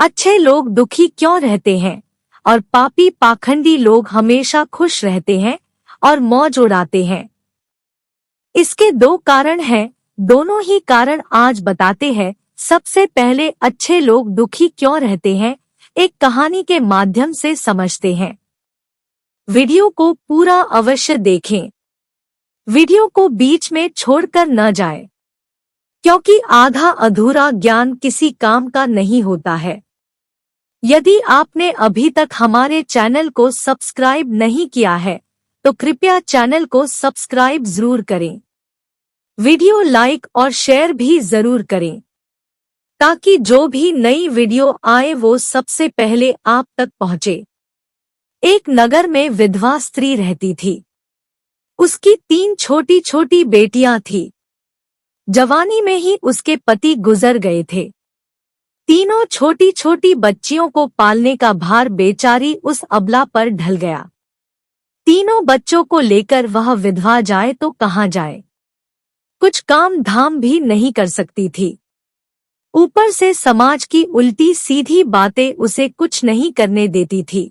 अच्छे लोग दुखी क्यों रहते हैं और पापी पाखंडी लोग हमेशा खुश रहते हैं और मौज उड़ाते हैं? इसके दो कारण हैं। दोनों ही कारण आज बताते हैं। सबसे पहले अच्छे लोग दुखी क्यों रहते हैं एक कहानी के माध्यम से समझते हैं। वीडियो को पूरा अवश्य देखें। वीडियो को बीच में छोड़कर न जाए, क्योंकि आधा अधूरा ज्ञान किसी काम का नहीं होता है। यदि आपने अभी तक हमारे चैनल को सब्सक्राइब नहीं किया है तो कृपया चैनल को सब्सक्राइब जरूर करें। वीडियो लाइक और शेयर भी जरूर करें, ताकि जो भी नई वीडियो आए वो सबसे पहले आप तक पहुंचे। एक नगर में विधवा स्त्री रहती थी। उसकी 3 छोटी छोटी बेटियां थी। जवानी में ही उसके पति गुजर गए थे। तीनों छोटी छोटी बच्चियों को पालने का भार बेचारी उस अबला पर ढल गया। तीनों बच्चों को लेकर वह विधवा जाए तो कहाँ जाए। कुछ काम धाम भी नहीं कर सकती थी। ऊपर से समाज की उल्टी सीधी बातें उसे कुछ नहीं करने देती थी।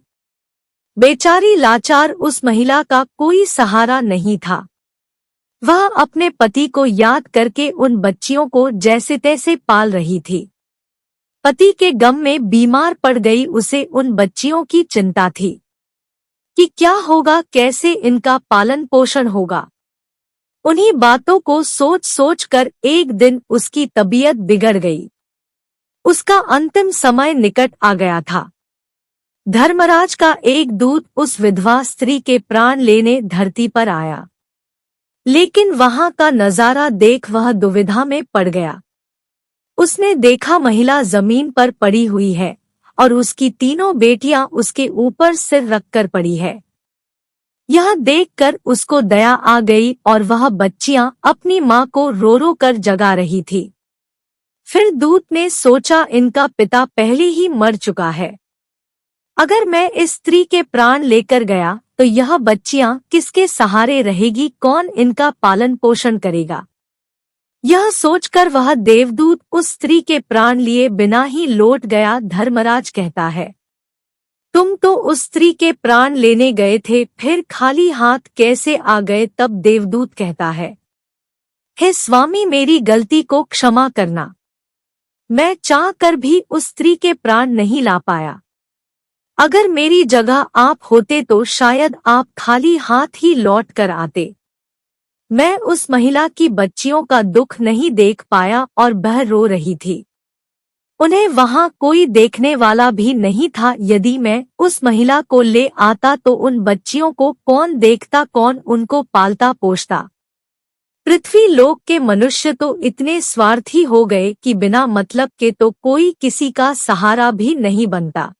बेचारी लाचार उस महिला का कोई सहारा नहीं था। वह अपने पति को याद करके उन बच्चियों को जैसे तैसे पाल रही थी। पति के गम में बीमार पड़ गई उसे उन बच्चियों की चिंता थी कि क्या होगा, कैसे इनका पालन पोषण होगा। उन्हीं बातों को सोच सोच कर एक दिन उसकी तबीयत बिगड़ गई। उसका अंतिम समय निकट आ गया था। धर्मराज का एक दूत उस विधवा स्त्री के प्राण लेने धरती पर आया, लेकिन वहां का नजारा देख वह दुविधा में पड़ गया। उसने देखा महिला जमीन पर पड़ी हुई है और उसकी तीनों बेटियां उसके ऊपर सिर रखकर पड़ी है। यह देखकर उसको दया आ गई और वह बच्चियां अपनी मां को रो रो कर जगा रही थी। फिर दूत ने सोचा, इनका पिता पहले ही मर चुका है। अगर मैं इस स्त्री के प्राण लेकर गया तो यह बच्चियां किसके सहारे रहेगी, कौन इनका पालन पोषण करेगा। यह सोचकर वह देवदूत उस स्त्री के प्राण लिए बिना ही लौट गया। धर्मराज कहता है, तुम तो उस स्त्री के प्राण लेने गए थे, फिर खाली हाथ कैसे आ गए। तब देवदूत कहता है, हे स्वामी, मेरी गलती को क्षमा करना। मैं चाह कर भी उस स्त्री के प्राण नहीं ला पाया। अगर मेरी जगह आप होते तो शायद आप खाली हाथ ही लौट कर आते। मैं उस महिला की बच्चियों का दुख नहीं देख पाया और वह रो रही थी। उन्हें वहां कोई देखने वाला भी नहीं था। यदि मैं उस महिला को ले आता तो उन बच्चियों को कौन देखता, कौन उनको पालता पोषता। पृथ्वी लोक के मनुष्य तो इतने स्वार्थी हो गए कि बिना मतलब के तो कोई किसी का सहारा भी नहीं बनता।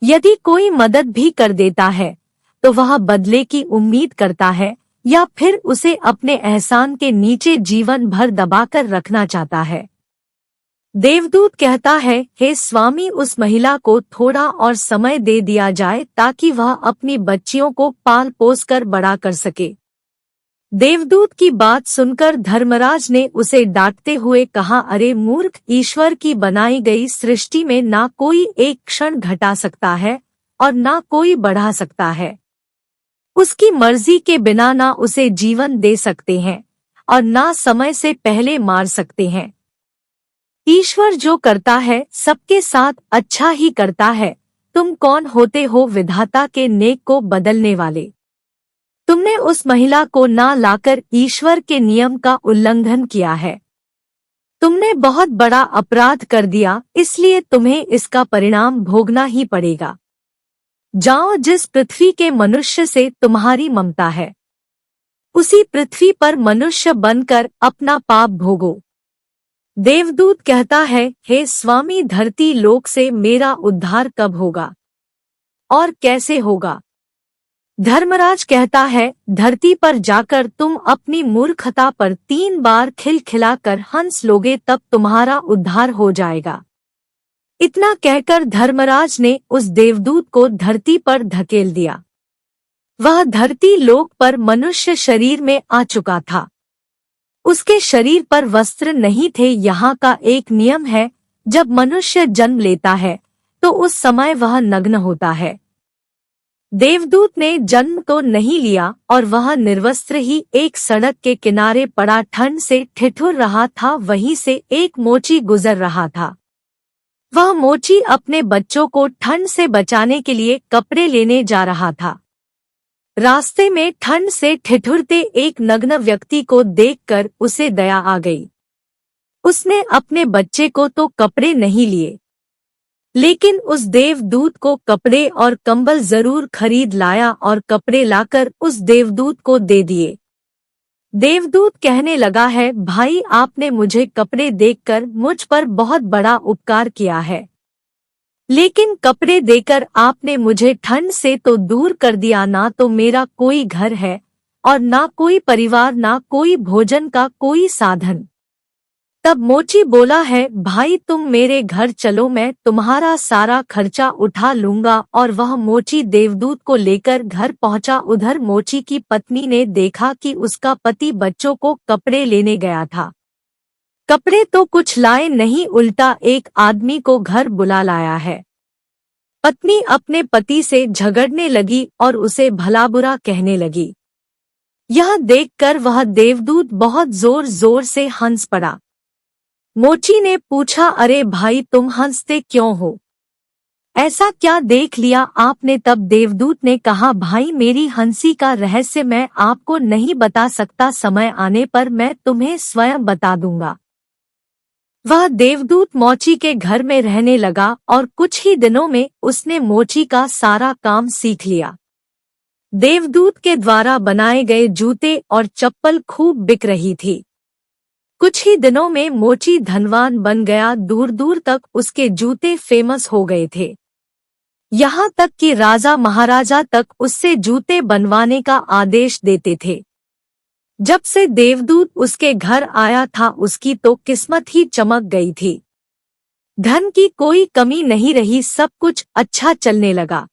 यदि कोई मदद भी कर देता है तो वह बदले की उम्मीद करता है या फिर उसे अपने एहसान के नीचे जीवन भर दबाकर रखना चाहता है। देवदूत कहता है, हे स्वामी, उस महिला को थोड़ा और समय दे दिया जाए ताकि वह अपनी बच्चियों को पाल पोस कर बड़ा कर सके। देवदूत की बात सुनकर धर्मराज ने उसे डांटते हुए कहा, अरे मूर्ख, ईश्वर की बनाई गई सृष्टि में ना कोई एक क्षण घटा सकता है और ना कोई बढ़ा सकता है। उसकी मर्जी के बिना ना उसे जीवन दे सकते हैं और ना समय से पहले मार सकते हैं। ईश्वर जो करता है सबके साथ अच्छा ही करता है। तुम कौन होते हो विधाता के नेक को बदलने वाले। तुमने उस महिला को ना लाकर ईश्वर के नियम का उल्लंघन किया है। तुमने बहुत बड़ा अपराध कर दिया, इसलिए तुम्हें इसका परिणाम भोगना ही पड़ेगा। जाओ, जिस पृथ्वी के मनुष्य से तुम्हारी ममता है उसी पृथ्वी पर मनुष्य बनकर अपना पाप भोगो। देवदूत कहता है, हे स्वामी, धरती लोक से मेरा उद्धार कब होगा और कैसे होगा। धर्मराज कहता है, धरती पर जाकर तुम अपनी मूर्खता पर 3 बार खिलखिलाकर हंस लोगे, तब तुम्हारा उद्धार हो जाएगा। इतना कहकर धर्मराज ने उस देवदूत को धरती पर धकेल दिया। वह धरती लोक पर मनुष्य शरीर में आ चुका था। उसके शरीर पर वस्त्र नहीं थे। यहाँ का एक नियम है, जब मनुष्य जन्म लेता है तो उस समय वह नग्न होता है। देवदूत ने जन्म तो नहीं लिया और वह निर्वस्त्र ही एक सड़क के किनारे पड़ा ठंड से ठिठुर रहा था। वहीं से एक मोची गुजर रहा था। वह मोची अपने बच्चों को ठंड से बचाने के लिए कपड़े लेने जा रहा था। रास्ते में ठंड से ठिठुरते एक नग्न व्यक्ति को देखकर उसे दया आ गई। उसने अपने बच्चे को तो कपड़े नहीं लिए, लेकिन उस देवदूत को कपड़े और कंबल जरूर खरीद लाया और कपड़े लाकर उस देवदूत को दे दिए। देवदूत कहने लगा है, भाई आपने मुझे कपड़े देकर मुझ पर बहुत बड़ा उपकार किया है, लेकिन कपड़े देकर आपने मुझे ठंड से तो दूर कर दिया। ना तो मेरा कोई घर है और ना कोई परिवार, ना कोई भोजन का कोई साधन। तब मोची बोला है, भाई तुम मेरे घर चलो, मैं तुम्हारा सारा खर्चा उठा लूंगा। और वह मोची देवदूत को लेकर घर पहुंचा। उधर मोची की पत्नी ने देखा कि उसका पति बच्चों को कपड़े लेने गया था। कपड़े तो कुछ लाए नहीं, उल्टा एक आदमी को घर बुला लाया है। पत्नी अपने पति से झगड़ने लगी और उसे भला बुरा कहने लगी। यह देखकर वह देवदूत बहुत जोर जोर से हंस पड़ा। मोची ने पूछा, अरे भाई तुम हंसते क्यों हो, ऐसा क्या देख लिया आपने? तब देवदूत ने कहा, भाई मेरी हंसी का रहस्य मैं आपको नहीं बता सकता, समय आने पर मैं तुम्हें स्वयं बता दूंगा। वह देवदूत मोची के घर में रहने लगा और कुछ ही दिनों में उसने मोची का सारा काम सीख लिया। देवदूत के द्वारा बनाए गए जूते और चप्पल खूब बिक रही थी। कुछ ही दिनों में मोची धनवान बन गया। दूर दूर तक उसके जूते फेमस हो गए थे। यहाँ तक कि राजा महाराजा तक उससे जूते बनवाने का आदेश देते थे। जब से देवदूत उसके घर आया था उसकी तो किस्मत ही चमक गई थी। धन की कोई कमी नहीं रही, सब कुछ अच्छा चलने लगा।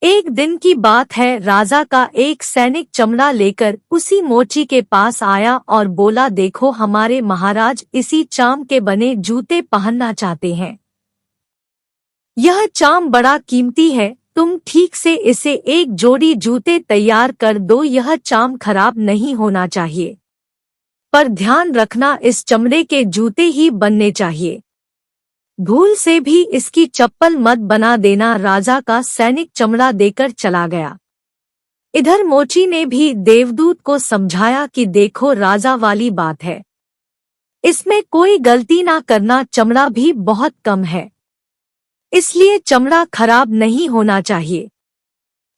एक दिन की बात है, राजा का एक सैनिक चमड़ा लेकर उसी मोची के पास आया और बोला, देखो हमारे महाराज इसी चाम के बने जूते पहनना चाहते हैं। यह चाम बड़ा कीमती है, तुम ठीक से इसे एक जोड़ी जूते तैयार कर दो। यह चाम खराब नहीं होना चाहिए, पर ध्यान रखना इस चमड़े के जूते ही बनने चाहिए। भूल से भी इसकी चप्पल मत बना देना। राजा का सैनिक चमड़ा देकर चला गया। इधर मोची ने भी देवदूत को समझाया कि देखो राजा वाली बात है, इसमें कोई गलती ना करना, चमड़ा भी बहुत कम है, इसलिए चमड़ा खराब नहीं होना चाहिए।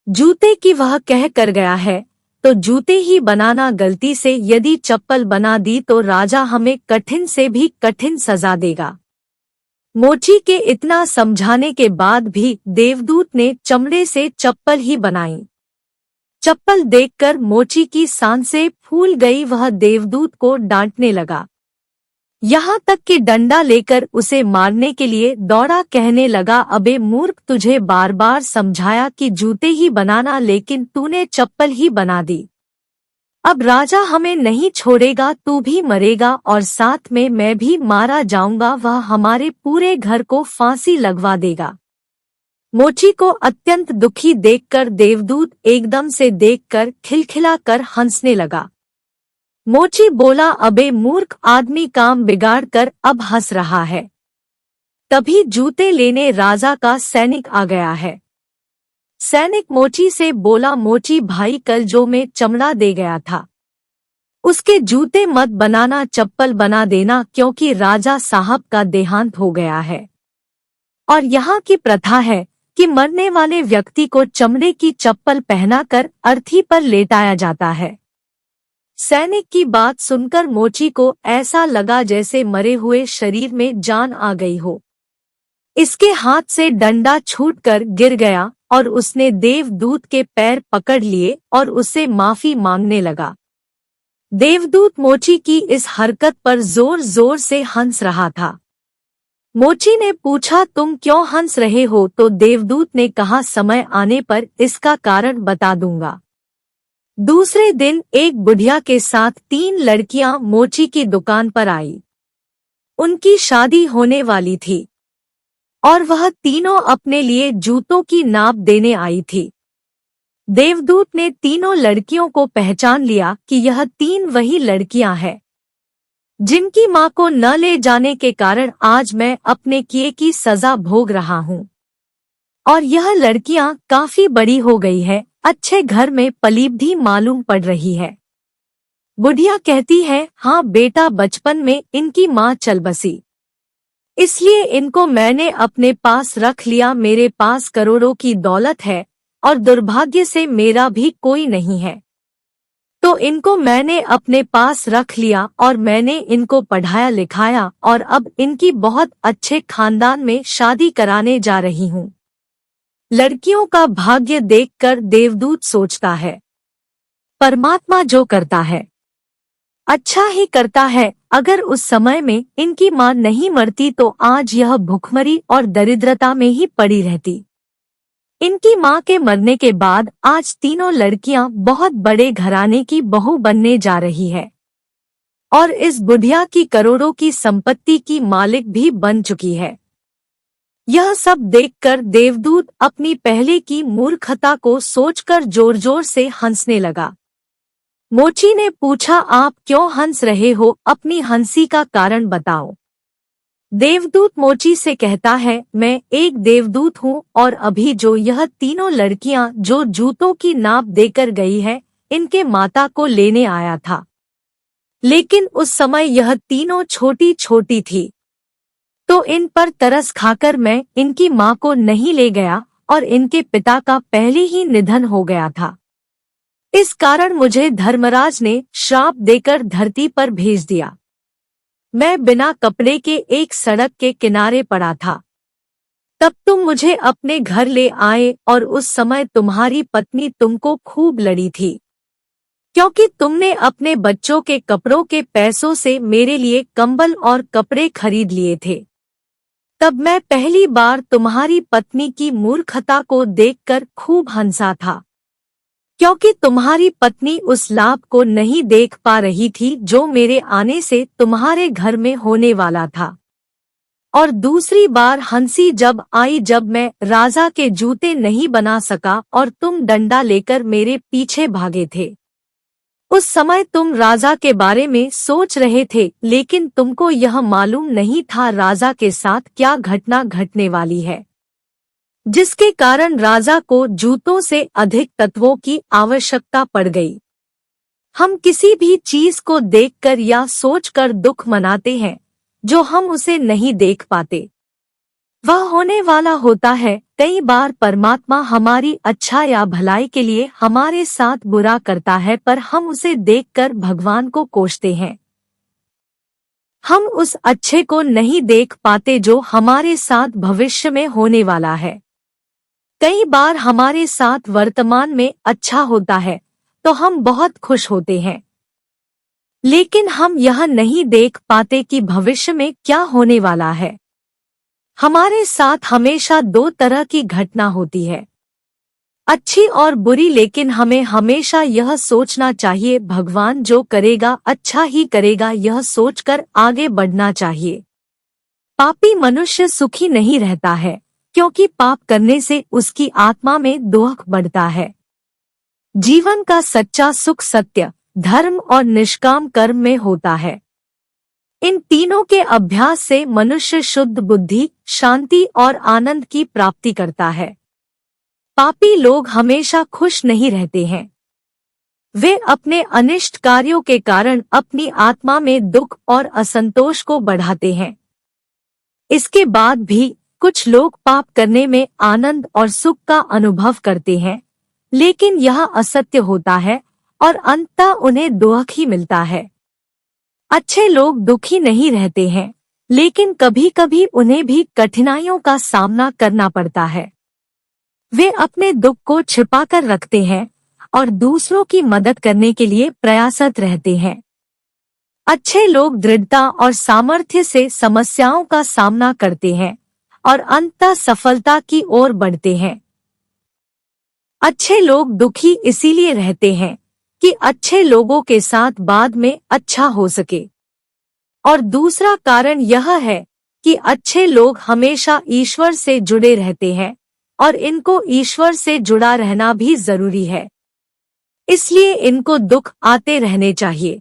जूते की वह कह कर गया है तो जूते ही बनाना। गलती से यदि चप्पल बना दी तो राजा हमें कठिन से भी कठिन सजा देगा। मोची के इतना समझाने के बाद भी देवदूत ने चमड़े से चप्पल ही बनाई। चप्पल देखकर मोची की सांसें फूल गई। वह देवदूत को डांटने लगा, यहाँ तक कि डंडा लेकर उसे मारने के लिए दौड़ा। कहने लगा, अबे मूर्ख, तुझे बार बार समझाया कि जूते ही बनाना, लेकिन तूने चप्पल ही बना दी। अब राजा हमें नहीं छोड़ेगा, तू भी मरेगा और साथ में मैं भी मारा जाऊंगा। वह हमारे पूरे घर को फांसी लगवा देगा। मोची को अत्यंत दुखी देखकर देवदूत एकदम से देखकर खिलखिला कर हंसने लगा। मोची बोला, अबे मूर्ख आदमी, काम बिगाड़ कर अब हंस रहा है। तभी जूते लेने राजा का सैनिक आ गया है। सैनिक मोची से बोला, मोची भाई, कल जो मैं चमड़ा दे गया था उसके जूते मत बनाना, चप्पल बना देना, क्योंकि राजा साहब का देहांत हो गया है और यहाँ की प्रथा है कि मरने वाले व्यक्ति को चमड़े की चप्पल पहनाकर अर्थी पर लेटाया जाता है। सैनिक की बात सुनकर मोची को ऐसा लगा जैसे मरे हुए शरीर में जान आ गई हो। इसके हाथ से डंडा छूटकर गिर गया और उसने देवदूत के पैर पकड़ लिए और उससे माफी मांगने लगा। देवदूत मोची की इस हरकत पर जोर जोर से हंस रहा था। मोची ने पूछा, तुम क्यों हंस रहे हो? तो देवदूत ने कहा, समय आने पर इसका कारण बता दूंगा। दूसरे दिन एक बुढ़िया के साथ 3 लड़कियां मोची की दुकान पर आई। उनकी शादी होने वाली थी और वह तीनों अपने लिए जूतों की नाप देने आई थी। देवदूत ने तीनों लड़कियों को पहचान लिया कि यह तीन वही लड़कियां हैं जिनकी मां को न ले जाने के कारण आज मैं अपने किए की सजा भोग रहा हूँ। और यह लड़कियां काफी बड़ी हो गई है, अच्छे घर में पली भी मालूम पड़ रही है। बुढ़िया कहती है, हाँ बेटा, बचपन में इनकी माँ चल बसी, इसलिए इनको मैंने अपने पास रख लिया। मेरे पास करोड़ों की दौलत है और दुर्भाग्य से मेरा भी कोई नहीं है, तो इनको मैंने अपने पास रख लिया और मैंने इनको पढ़ाया लिखाया और अब इनकी बहुत अच्छे खानदान में शादी कराने जा रही हूँ। लड़कियों का भाग्य देखकर देवदूत सोचता है, परमात्मा जो करता है अच्छा ही करता है। अगर उस समय में इनकी मां नहीं मरती तो आज यह भुखमरी और दरिद्रता में ही पड़ी रहती। इनकी मां के मरने के बाद आज तीनों लड़कियां बहुत बड़े घराने की बहू बनने जा रही है और इस बुढ़िया की करोड़ों की संपत्ति की मालिक भी बन चुकी है। यह सब देखकर देवदूत अपनी पहले की मूर्खता को सोचकर जोर जोर से हंसने लगा। मोची ने पूछा, आप क्यों हंस रहे हो? अपनी हंसी का कारण बताओ। देवदूत मोची से कहता है, मैं एक देवदूत हूँ और अभी जो यह तीनों लड़कियां जो जूतों की नाप देकर गई है, इनके माता को लेने आया था, लेकिन उस समय यह तीनों छोटी छोटी थी, तो इन पर तरस खाकर मैं इनकी माँ को नहीं ले गया और इनके पिता का पहले ही निधन हो गया था। इस कारण मुझे धर्मराज ने श्राप देकर धरती पर भेज दिया। मैं बिना कपड़े के एक सड़क के किनारे पड़ा था। तब तुम मुझे अपने घर ले आए और उस समय तुम्हारी पत्नी तुमको खूब लड़ी थी, क्योंकि तुमने अपने बच्चों के कपड़ों के पैसों से मेरे लिए कंबल और कपड़े खरीद लिए थे। तब मैं पहली बार तुम्हारी पत्नी की मूर्खता को देखकर खूब हंसा था, क्योंकि तुम्हारी पत्नी उस लाभ को नहीं देख पा रही थी जो मेरे आने से तुम्हारे घर में होने वाला था। और दूसरी बार हंसी जब आई जब मैं राजा के जूते नहीं बना सका और तुम डंडा लेकर मेरे पीछे भागे थे। उस समय तुम राजा के बारे में सोच रहे थे, लेकिन तुमको यह मालूम नहीं था राजा के साथ क्या घटना घटने वाली है, जिसके कारण राजा को जूतों से अधिक तत्वों की आवश्यकता पड़ गई। हम किसी भी चीज को देखकर या सोचकर दुख मनाते हैं जो हम उसे नहीं देख पाते, वह होने वाला होता है। कई बार परमात्मा हमारी अच्छा या भलाई के लिए हमारे साथ बुरा करता है, पर हम उसे देखकर भगवान को कोसते हैं। हम उस अच्छे को नहीं देख पाते जो हमारे साथ भविष्य में होने वाला है। कई बार हमारे साथ वर्तमान में अच्छा होता है तो हम बहुत खुश होते हैं, लेकिन हम यह नहीं देख पाते कि भविष्य में क्या होने वाला है। हमारे साथ हमेशा दो तरह की घटना होती है, अच्छी और बुरी, लेकिन हमें हमेशा यह सोचना चाहिए भगवान जो करेगा अच्छा ही करेगा, यह सोचकर आगे बढ़ना चाहिए। पापी मनुष्य सुखी नहीं रहता है, क्योंकि पाप करने से उसकी आत्मा में दुख बढ़ता है। जीवन का सच्चा सुख सत्य, धर्म और निष्काम कर्म में होता है। इन तीनों के अभ्यास से मनुष्य शुद्ध बुद्धि, शांति और आनंद की प्राप्ति करता है। पापी लोग हमेशा खुश नहीं रहते हैं। वे अपने अनिष्ट कार्यों के कारण अपनी आत्मा में दुख और असंतोष को बढ़ाते हैं। इसके बाद भी कुछ लोग पाप करने में आनंद और सुख का अनुभव करते हैं, लेकिन यह असत्य होता है और अंततः उन्हें दुख ही मिलता है। अच्छे लोग दुखी नहीं रहते हैं, लेकिन कभी कभी उन्हें भी कठिनाइयों का सामना करना पड़ता है। वे अपने दुख को छिपाकर रखते हैं और दूसरों की मदद करने के लिए प्रयासरत रहते हैं। अच्छे लोग दृढ़ता और सामर्थ्य से समस्याओं का सामना करते हैं और अंततः सफलता की ओर बढ़ते हैं। अच्छे लोग दुखी इसीलिए रहते हैं कि अच्छे लोगों के साथ बाद में अच्छा हो सके और दूसरा कारण यह है कि अच्छे लोग हमेशा ईश्वर से जुड़े रहते हैं और इनको ईश्वर से जुड़ा रहना भी जरूरी है, इसलिए इनको दुख आते रहने चाहिए।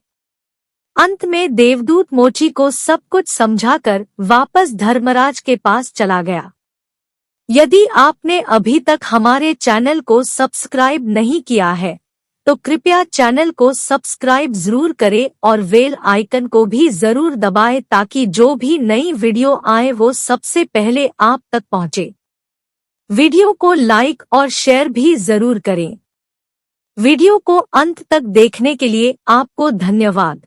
अंत में देवदूत मोची को सब कुछ समझाकर वापस धर्मराज के पास चला गया। यदि आपने अभी तक हमारे चैनल को सब्सक्राइब नहीं किया है तो कृपया चैनल को सब्सक्राइब जरूर करें और बेल आइकन को भी जरूर दबाएं ताकि जो भी नई वीडियो आए वो सबसे पहले आप तक पहुंचे। वीडियो को लाइक और शेयर भी जरूर करें। वीडियो को अंत तक देखने के लिए आपको धन्यवाद।